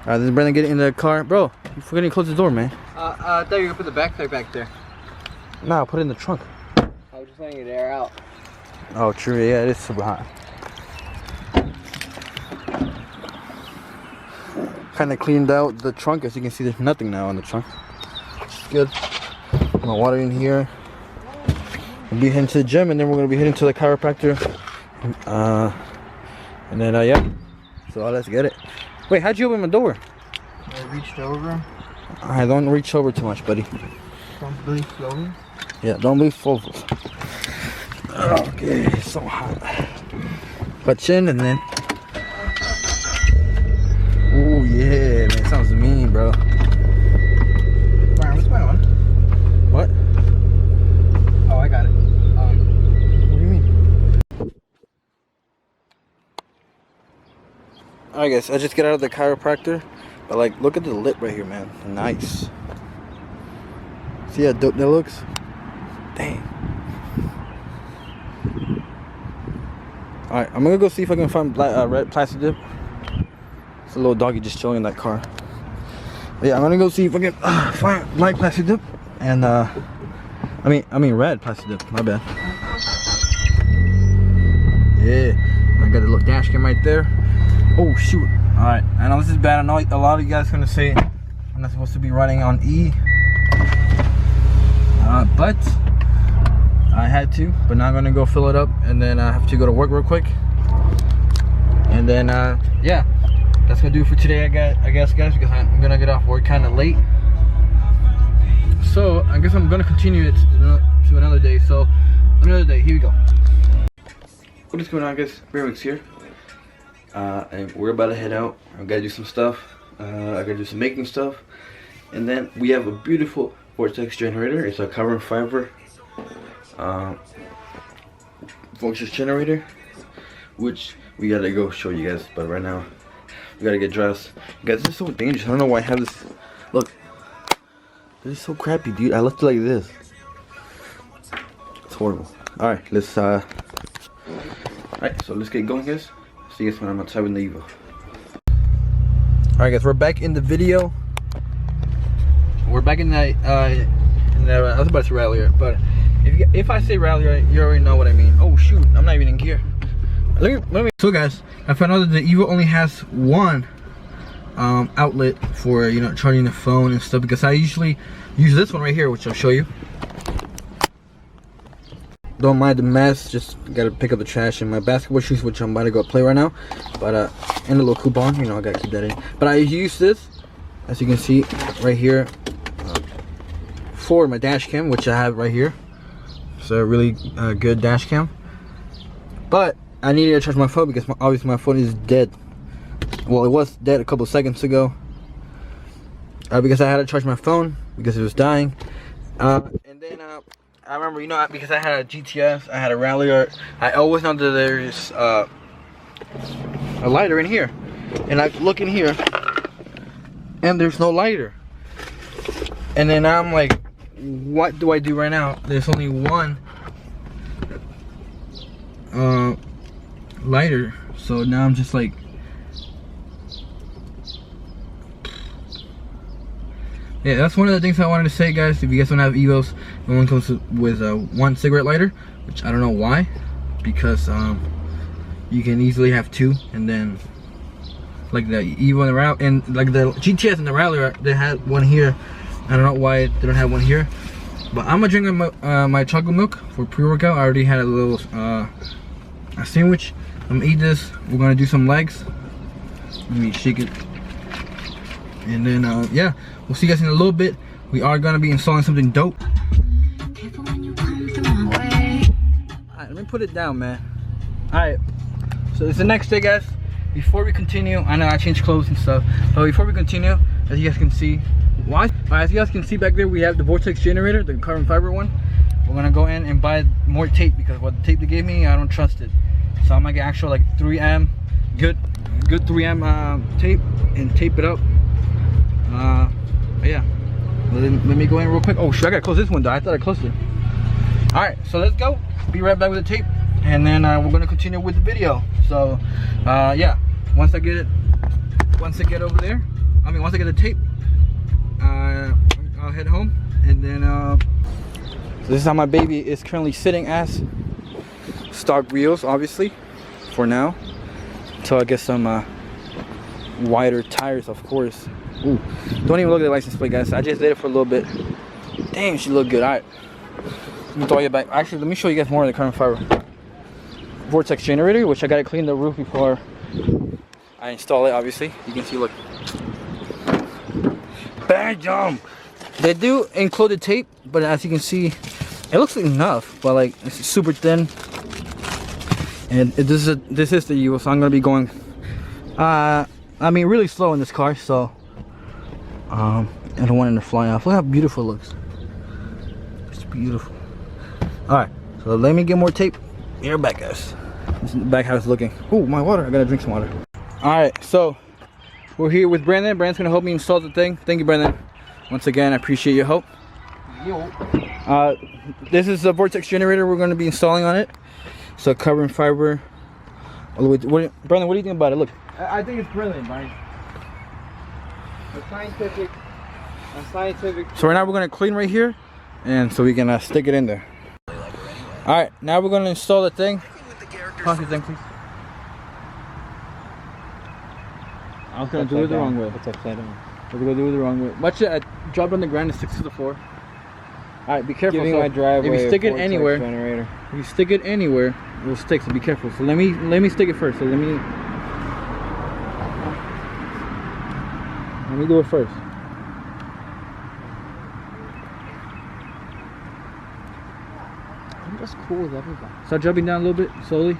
Alright, this is Brandon getting in the car. Bro, you forgetting to close the door, man. I thought you were gonna put the backpack back there. Nah, put it in the trunk. I was just letting it air out. Oh, true. Yeah, it is super hot. Kind of cleaned out the trunk. As you can see, there's nothing now in the trunk. It's good. My water in here. We'll be heading to the gym, and then we're gonna be heading to the chiropractor. And then yeah. So let's get it. Wait, how'd you open my door? I reached over. I don't reach over too much, buddy. Don't breathe slowly. Yeah, don't leave focus. Okay, it's so hot. Clutch in and then. Oh yeah, man, sounds mean, bro. Brian, what's going on? What? Oh, I got it. What do you mean? Alright, guys, I just get out of the chiropractor, but like, look at the lip right here, man. Nice. See how dope that looks? Dang. Alright, I'm gonna go see if I can find red plastic dip. It's a little doggy just chilling in that car. But yeah, I'm gonna go see if I can find black plastic dip and I mean red plastic dip. My bad. Yeah, I got a little dash cam right there. Oh shoot! All right, I know this is bad. I know a lot of you guys are gonna say I'm not supposed to be running on E, but I had to. But now I'm gonna go fill it up, and then I have to go to work real quick, and then yeah. That's gonna do it for today, I guess, guys, because I'm gonna get off work kind of late. So I guess I'm gonna continue it to another day. So another day. Here we go. What is going on, guys? Vortex here, and we're about to head out. I gotta do some stuff. I gotta do some making stuff, and then we have a beautiful Vortex generator. It's a carbon fiber Vortex generator, which we gotta go show you guys. But right now, we gotta get dressed. Guys, this is so dangerous. I don't know why I have this. Look, this is so crappy, dude. I left it like this. It's horrible. All right, let's all right, so let's get going, guys. See you guys when I'm outside with the Evo. All right, guys, we're back in the video. We're back in the I was about to say rally, but if I say rally, you already know what I mean. Oh shoot, I'm not even in gear. Let me. So guys, I found out that the Evo only has one outlet for, you know, charging the phone and stuff, because I usually use this one right here, which I'll show you. Don't mind the mess, just gotta pick up the trash and my basketball shoes, which I'm about to go play right now. But and a little coupon, you know, I gotta keep that in. But I use this, as you can see right here, for my dash cam, which I have right here. It's a really good dash cam. But I needed to charge my phone because obviously my phone is dead. Well, it was dead a couple seconds ago. Because I had to charge my phone because it was dying. And then I remember, you know, because I had a GTS, I had a rally, or I always know that there's a lighter in here. And I look in here, and there's no lighter. And then I'm like, what do I do right now? There's only one lighter, so now I'm just like, yeah, that's one of the things I wanted to say, guys. If you guys don't have Evos, no one comes with one cigarette lighter, which I don't know why, because you can easily have two, and then like the Evo and the Rally, and like the GTS and the Rally, they had one here. I don't know why they don't have one here, but I'm gonna drink my chocolate milk for pre-workout. I already had a little a sandwich. I'm gonna eat this. We're gonna do some legs. Let me shake it, and then yeah, we'll see you guys in a little bit. We are gonna be installing something dope. Alright, let me put it down, man. Alright, so it's the next day, guys. Before we continue, I know I changed clothes and stuff, but before we continue, as you guys can see, as you guys can see back there, we have the Vortex generator, the carbon fiber one. We're gonna go in and buy more tape, because what the tape they gave me, I don't trust it. So I'm gonna get actual like 3M, good 3M tape, and tape it up. But yeah, let me go in real quick. Oh shoot, I gotta close this window. I thought I closed it. All right, so let's go. Be right back with the tape, and then we're gonna continue with the video. So yeah, once I get over there, once I get the tape, I'll head home, and then so this is how my baby is currently sitting as. Stock wheels, obviously, for now, until I get some wider tires, of course. Ooh, don't even look at the license plate, guys. I just did it for a little bit. Damn, she looked good. All right, let me throw you back. Actually, let me show you guys more of the carbon fiber Vortex generator, which I gotta clean the roof before I install it. Obviously, you can see, look, bam. They do include the tape, but as you can see, it looks enough, but like it's super thin. And this is the U, so I'm gonna be going really slow in this car, so I don't want it to fly off. Look how beautiful it looks. It's beautiful. Alright, so let me get more tape. You're back, guys. This is the back how it's looking. Oh, my water, I gotta drink some water. Alright, so we're here with Brandon. Brandon's gonna help me install the thing. Thank you, Brandon. Once again, I appreciate your help. This is the Vortex generator we're gonna be installing on it. So carbon fiber all the way to, Brandon, what do you think about it? Look, I think it's brilliant, Brian. A scientific. So right now we're gonna clean right here, and so we can stick it in there. All right, now we're gonna install the thing. Pass the thing, please. I was gonna do it the wrong way. It's upside down. We're gonna do it the wrong way. Watch it. I dropped on the ground and sticks to the floor. All right, be careful. Giving my driveway if you stick it anywhere, generator. if you stick it anywhere, it will stick. So be careful. So let me stick it first. So let me do it first. I'm just cool with everybody. Start jumping down a little bit slowly.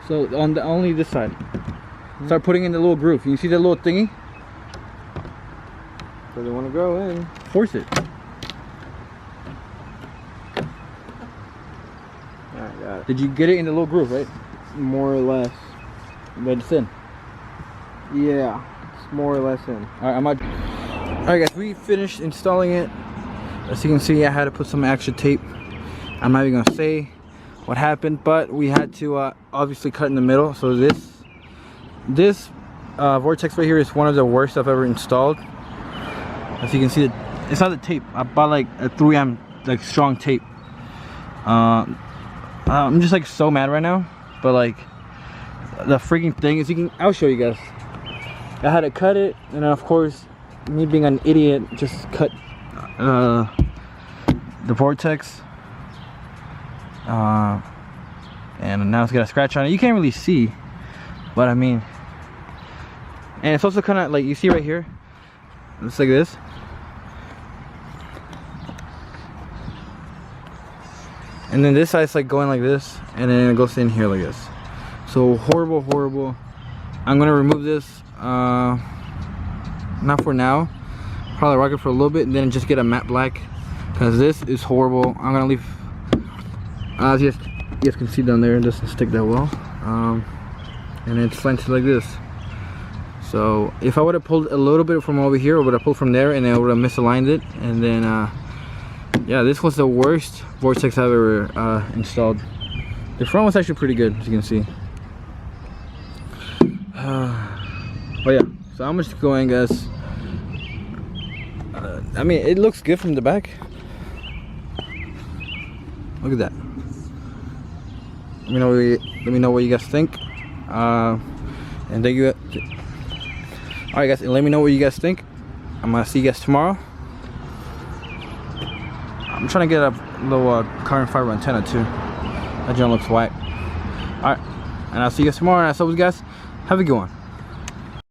So on the only this side. Start putting in the little groove. You see that little thingy? So they want to go in. Force it. Alright, got it. Did you get it in the little groove, right? More or less. But it's in. Yeah, it's more or less in. Alright, Alright guys, we finished installing it. As you can see, I had to put some extra tape. I'm not even gonna say what happened, but we had to obviously cut in the middle. So this Vortex right here is one of the worst I've ever installed. As you can see, it's not the tape. I bought like a 3M like strong tape. I'm just like so mad right now, but like the freaking thing is, I'll show you guys. I had to cut it, and of course, me being an idiot, just cut the Vortex, and now it's got a scratch on it. You can't really see, but I mean, and it's also kind of like, you see right here, it's like this. And then this side's like going like this, and then it goes in here like this. So horrible. I'm gonna remove this, not for now, probably rock it for a little bit, and then just get a matte black, because this is horrible. I'm gonna leave, as you guys can see down there, it doesn't stick that well, and it's slanted like this. So if I would have pulled a little bit from over here, I would have pulled from there, and I would have misaligned it, and then yeah, this was the worst Vortex I've ever installed. The front was actually pretty good, as you can see. But yeah, so I'm just going, guys. I mean, it looks good from the back. Look at that. Let me know what you guys think. And thank you. All right, guys, and let me know what you guys think. I'm gonna see you guys tomorrow. I'm trying to get a little carbon fiber antenna too. That joint looks whack. Alright, and I'll see you guys tomorrow. And as always, guys, have a good one.